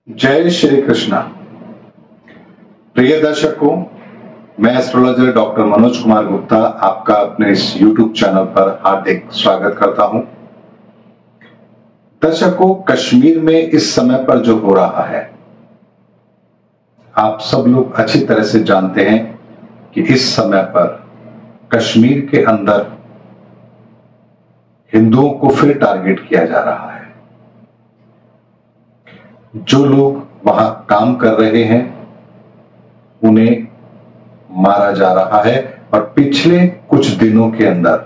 जय श्री कृष्णा। प्रिय दर्शकों, मैं एस्ट्रोलॉजर डॉक्टर मनोज कुमार गुप्ता आपका अपने इस YouTube चैनल पर हार्दिक स्वागत करता हूं। दर्शकों, कश्मीर में इस समय पर जो हो रहा है, आप सब लोग अच्छी तरह से जानते हैं कि इस समय पर कश्मीर के अंदर हिंदुओं को फिर टारगेट किया जा रहा है। जो लोग वहां काम कर रहे हैं उन्हें मारा जा रहा है और पिछले कुछ दिनों के अंदर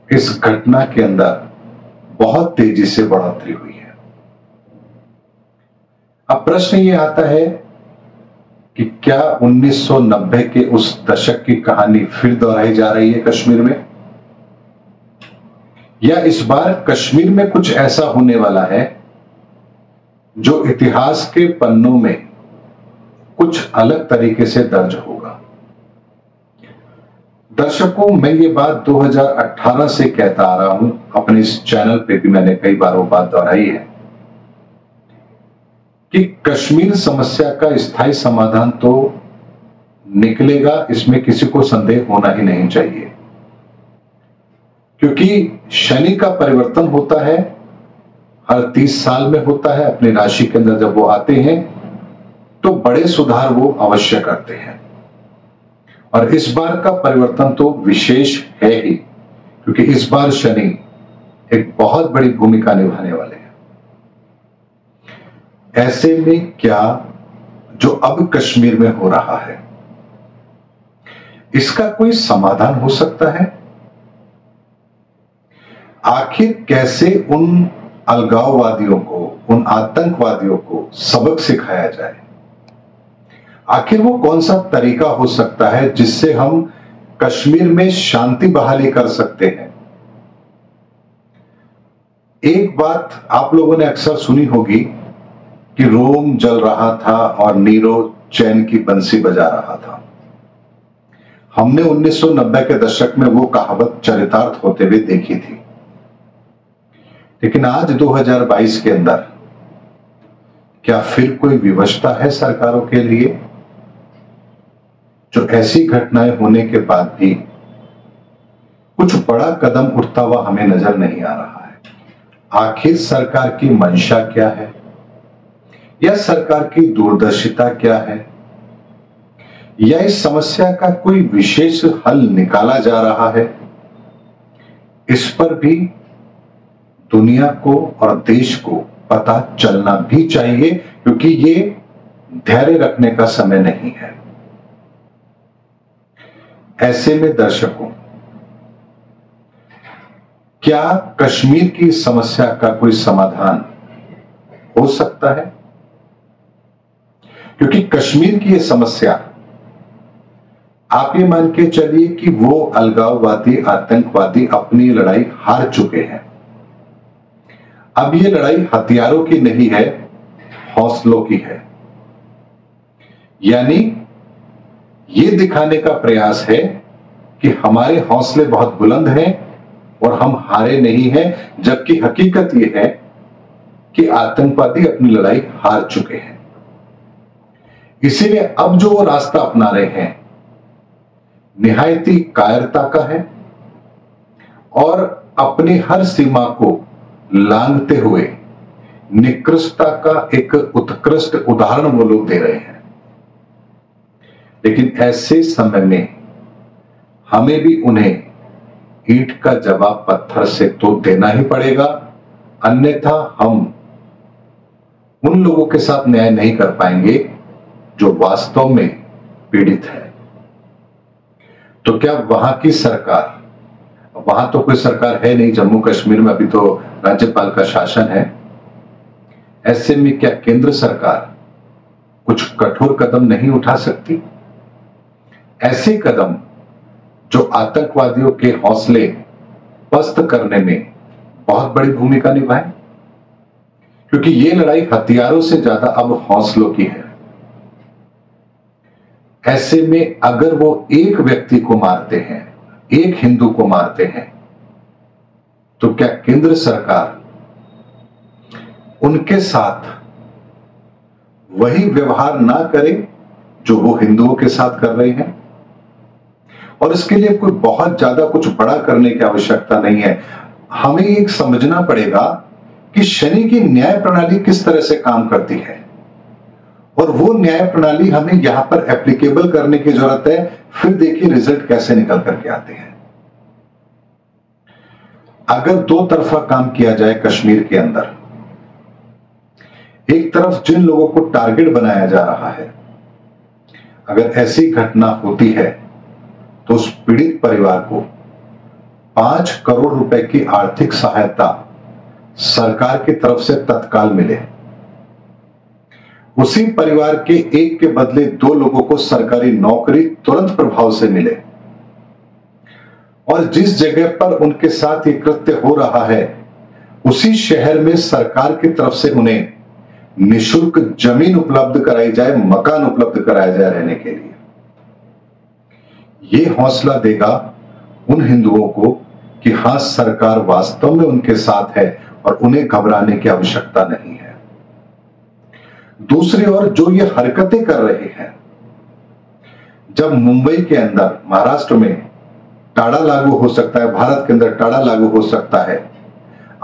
इस घटना के अंदर बहुत तेजी से बढ़ोतरी हुई है। अब प्रश्न ये आता है कि क्या 1990 के उस दशक की कहानी फिर दोहराई जा रही है कश्मीर में, या इस बार कश्मीर में कुछ ऐसा होने वाला है जो इतिहास के पन्नों में कुछ अलग तरीके से दर्ज होगा। दर्शकों, मैं ये बात 2018 से कहता आ रहा हूं, अपने इस चैनल पे भी मैंने कई बार वो बात दोहराई है कि कश्मीर समस्या का स्थायी समाधान तो निकलेगा, इसमें किसी को संदेह होना ही नहीं चाहिए, क्योंकि शनि का परिवर्तन होता है, हर 30 साल में होता है। अपनी राशि के अंदर जब वो आते हैं तो बड़े सुधार वो अवश्य करते हैं, और इस बार का परिवर्तन तो विशेष है ही, क्योंकि इस बार शनि एक बहुत बड़ी भूमिका निभाने वाले हैं। ऐसे में क्या जो अब कश्मीर में हो रहा है, इसका कोई समाधान हो सकता है? आखिर कैसे उन अलगाववादियों को, उन आतंकवादियों को सबक सिखाया जाए? आखिर वो कौन सा तरीका हो सकता है जिससे हम कश्मीर में शांति बहाली कर सकते हैं? एक बात आप लोगों ने अक्सर सुनी होगी कि रोम जल रहा था और नीरो चैन की बंसी बजा रहा था। हमने 1990 के दशक में वो कहावत चरितार्थ होते हुए देखी थी, लेकिन आज 2022 के अंदर क्या फिर कोई विवशता है सरकारों के लिए, जो ऐसी घटनाएं होने के बाद भी कुछ बड़ा कदम उठता हुआ हमें नजर नहीं आ रहा है? आखिर सरकार की मंशा क्या है, या सरकार की दूरदर्शिता क्या है, या इस समस्या का कोई विशेष हल निकाला जा रहा है? इस पर भी दुनिया को और देश को पता चलना भी चाहिए, क्योंकि ये धैर्य रखने का समय नहीं है। ऐसे में दर्शकों, क्या कश्मीर की समस्या का कोई समाधान हो सकता है? क्योंकि कश्मीर की ये समस्या, आप ये मान के चलिए कि वो अलगाववादी, आतंकवादी अपनी लड़ाई हार चुके हैं। अब ये लड़ाई हथियारों की नहीं है, हौसलों की है। यानी ये दिखाने का प्रयास है कि हमारे हौसले बहुत बुलंद हैं और हम हारे नहीं हैं, जबकि हकीकत ये है कि आतंकवादी अपनी लड़ाई हार चुके हैं। इसीलिए अब जो वो रास्ता अपना रहे हैं निहायती कायरता का है, और अपनी हर सीमा को लांघते हुए निकृष्टता का एक उत्कृष्ट उदाहरण वो लोग दे रहे हैं। लेकिन ऐसे समय में हमें भी उन्हें ईंट का जवाब पत्थर से तो देना ही पड़ेगा, अन्यथा हम उन लोगों के साथ न्याय नहीं कर पाएंगे जो वास्तव में पीड़ित है। तो क्या वहां की सरकार, वहां तो कोई सरकार है नहीं, जम्मू कश्मीर में अभी तो राज्यपाल का शासन है, ऐसे में क्या केंद्र सरकार कुछ कठोर कदम नहीं उठा सकती? ऐसे कदम जो आतंकवादियों के हौसले पस्त करने में बहुत बड़ी भूमिका निभाए, क्योंकि ये लड़ाई हथियारों से ज्यादा अब हौसलों की है। ऐसे में अगर वो एक व्यक्ति को मारते हैं, एक हिंदू को मारते हैं, तो क्या केंद्र सरकार उनके साथ वही व्यवहार ना करें जो वो हिंदुओं के साथ कर रहे हैं। और इसके लिए कोई बहुत ज्यादा कुछ बड़ा करने की आवश्यकता नहीं है। हमें एक समझना पड़ेगा कि शनि की न्याय प्रणाली किस तरह से काम करती है, और वो न्याय प्रणाली हमें यहां पर एप्लीकेबल करने की जरूरत है। फिर देखिए रिजल्ट कैसे निकल करके आते हैं। अगर दो तरफा काम किया जाए कश्मीर के अंदर, एक तरफ जिन लोगों को टारगेट बनाया जा रहा है, अगर ऐसी घटना होती है तो उस पीड़ित परिवार को 5 करोड़ रुपए की आर्थिक सहायता सरकार की तरफ से तत्काल मिले। उसी परिवार के एक के बदले 2 लोगों को सरकारी नौकरी तुरंत प्रभाव से मिले, और जिस जगह पर उनके साथ ये कृत्य हो रहा है उसी शहर में सरकार की तरफ से उन्हें निःशुल्क जमीन उपलब्ध कराई जाए, मकान उपलब्ध कराया जाए रहने के लिए। ये हौसला देगा उन हिंदुओं को कि हां, सरकार वास्तव में उनके साथ है और उन्हें घबराने की आवश्यकता नहीं है। दूसरी ओर जो ये हरकतें कर रहे हैं, जब मुंबई के अंदर, महाराष्ट्र में टाड़ा लागू हो सकता है, भारत के अंदर टाड़ा लागू हो सकता है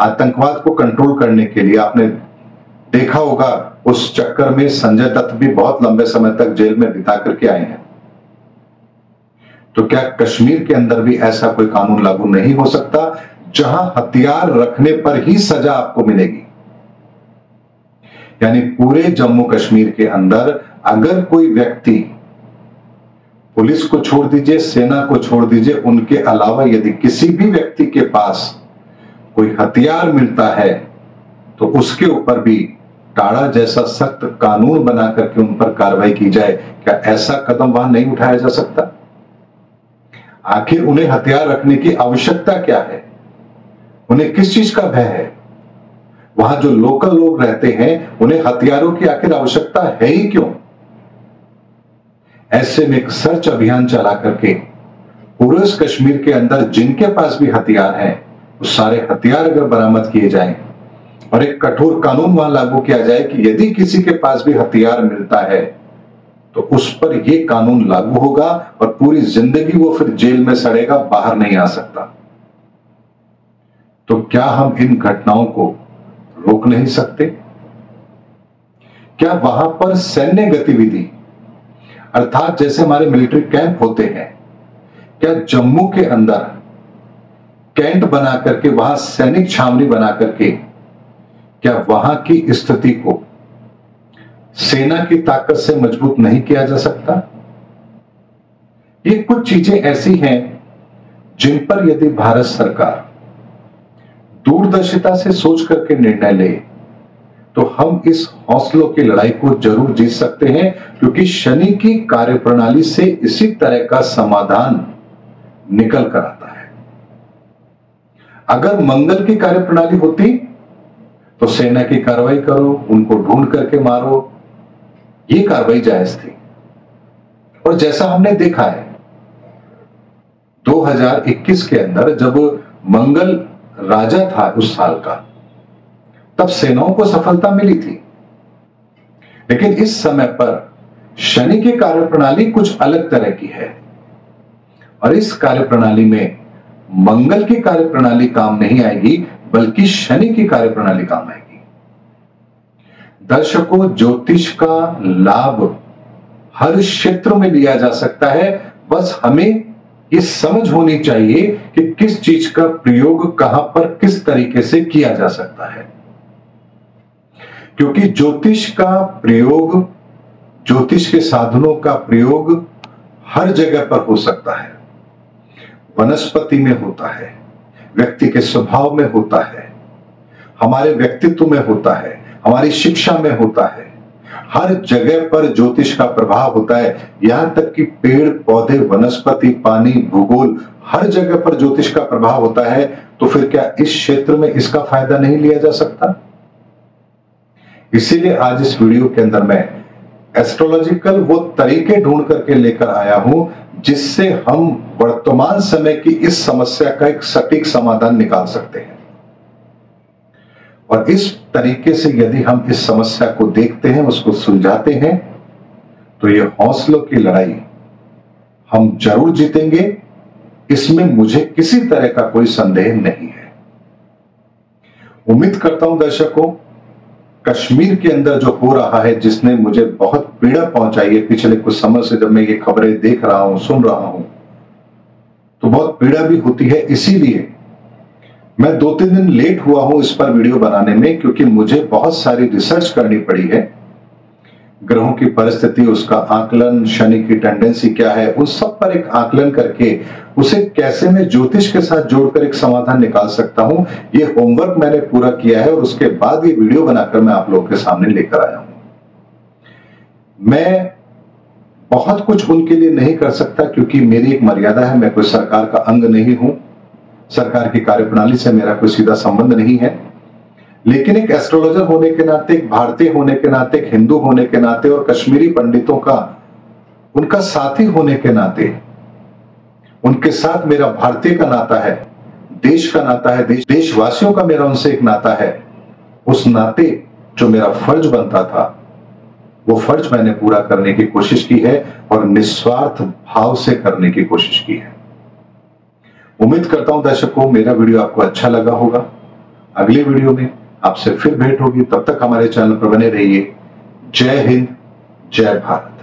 आतंकवाद को कंट्रोल करने के लिए, आपने देखा होगा उस चक्कर में संजय दत्त भी बहुत लंबे समय तक जेल में बिता करके आए हैं। तो क्या कश्मीर के अंदर भी ऐसा कोई कानून लागू नहीं हो सकता जहां हथियार रखने पर ही सजा आपको मिलेगी? यानी पूरे जम्मू कश्मीर के अंदर अगर कोई व्यक्ति, पुलिस को छोड़ दीजिए, सेना को छोड़ दीजिए, उनके अलावा यदि किसी भी व्यक्ति के पास कोई हथियार मिलता है तो उसके ऊपर भी टाड़ा जैसा सख्त कानून बना करके उन पर कार्रवाई की जाए। क्या ऐसा कदम वहां नहीं उठाया जा सकता? आखिर उन्हें हथियार रखने की आवश्यकता क्या है? उन्हें किस चीज का भय है? वहां जो लोकल लोग रहते हैं उन्हें हथियारों की आखिर आवश्यकता है ही क्यों? ऐसे में एक सर्च अभियान चला करके पूरे कश्मीर के अंदर जिनके पास भी हथियार हैं वो सारे हथियार अगर बरामद किए जाएं और एक कठोर कानून वहां लागू किया जाए कि यदि किसी के पास भी हथियार मिलता है तो उस पर यह कानून लागू होगा और पूरी जिंदगी वो फिर जेल में सड़ेगा, बाहर नहीं आ सकता। तो क्या हम इन घटनाओं को रोक नहीं सकते? क्या वहां पर सैन्य गतिविधि, अर्थात जैसे हमारे मिलिट्री कैंप होते हैं, क्या जम्मू के अंदर कैंट बना करके, वहां सैनिक छावनी बना करके, क्या वहां की स्थिति को सेना की ताकत से मजबूत नहीं किया जा सकता? ये कुछ चीजें ऐसी हैं जिन पर यदि भारत सरकार दूरदर्शिता से सोच करके निर्णय ले तो हम इस हौसलों की लड़ाई को जरूर जीत सकते हैं, क्योंकि शनि की कार्यप्रणाली से इसी तरह का समाधान निकल कर आता है। अगर मंगल की कार्यप्रणाली होती तो सेना की कार्रवाई करो, उनको ढूंढ करके मारो, ये कार्रवाई जायज थी। और जैसा हमने देखा है 2021 के अंदर जब मंगल राजा था उस साल का, तब सेनाओं को सफलता मिली थी। लेकिन इस समय पर शनि की कार्यप्रणाली कुछ अलग तरह की है, और इस कार्यप्रणाली में मंगल की कार्यप्रणाली काम नहीं आएगी बल्कि शनि की कार्यप्रणाली काम आएगी। दर्शकों, ज्योतिष का लाभ हर क्षेत्र में लिया जा सकता है, बस हमें ये समझ होनी चाहिए कि किस चीज का प्रयोग कहां पर किस तरीके से किया जा सकता है। क्योंकि ज्योतिष का प्रयोग, ज्योतिष के साधनों का प्रयोग हर जगह पर हो सकता है। वनस्पति में होता है, व्यक्ति के स्वभाव में होता है, हमारे व्यक्तित्व में होता है, हमारी शिक्षा में होता है। हर जगह पर ज्योतिष का प्रभाव होता है। यहां तक कि पेड़ पौधे, वनस्पति, पानी, भूगोल, हर जगह पर ज्योतिष का प्रभाव होता है। तो फिर क्या इस क्षेत्र में इसका फायदा नहीं लिया जा सकता? इसीलिए आज इस वीडियो के अंदर मैं एस्ट्रोलॉजिकल वो तरीके ढूंढ करके लेकर आया हूं जिससे हम वर्तमान समय की इस समस्या का एक सटीक समाधान निकाल सकते हैं। और इस तरीके से यदि हम इस समस्या को देखते हैं, उसको सुलझाते हैं, तो ये हौसलों की लड़ाई हम जरूर जीतेंगे, इसमें मुझे किसी तरह का कोई संदेह नहीं है। उम्मीद करता हूं दर्शकों, कश्मीर के अंदर जो हो रहा है, जिसने मुझे बहुत पीड़ा पहुंचाई है पिछले कुछ समय से, जब मैं ये खबरें देख रहा हूं, सुन रहा हूं, तो बहुत पीड़ा भी होती है। इसीलिए मैं 2-3 दिन लेट हुआ हूं इस पर वीडियो बनाने में, क्योंकि मुझे बहुत सारी रिसर्च करनी पड़ी है। ग्रहों की परिस्थिति, उसका आकलन, शनि की टेंडेंसी क्या है, उस सब पर एक आकलन करके उसे कैसे मैं ज्योतिष के साथ जोड़कर एक समाधान निकाल सकता हूं, ये होमवर्क मैंने पूरा किया है और उसके बाद ये वीडियो बनाकर मैं आप लोगों के सामने लेकर आया हूं। मैं बहुत कुछ उनके लिए नहीं कर सकता, क्योंकि मेरी एक मर्यादा है। मैं कोई सरकार का अंग नहीं हूं, सरकार की कार्यप्रणाली से मेरा कोई सीधा संबंध नहीं है, लेकिन एक एस्ट्रोलॉजर होने के नाते, एक भारतीय होने के नाते, एक हिंदू होने के नाते और कश्मीरी पंडितों का उनका साथी होने के नाते, उनके साथ मेरा भारतीय का नाता है, देश का नाता है, देशवासियों का मेरा उनसे एक नाता है। उस नाते जो मेरा फर्ज बनता था, वो फर्ज मैंने पूरा करने की कोशिश की है और निस्वार्थ भाव से करने की कोशिश की है। उम्मीद करता हूं दर्शकों, मेरा वीडियो आपको अच्छा लगा होगा। अगले वीडियो में आपसे फिर भेंट होगी, तब तक हमारे चैनल पर बने रहिए। जय हिंद, जय भारत।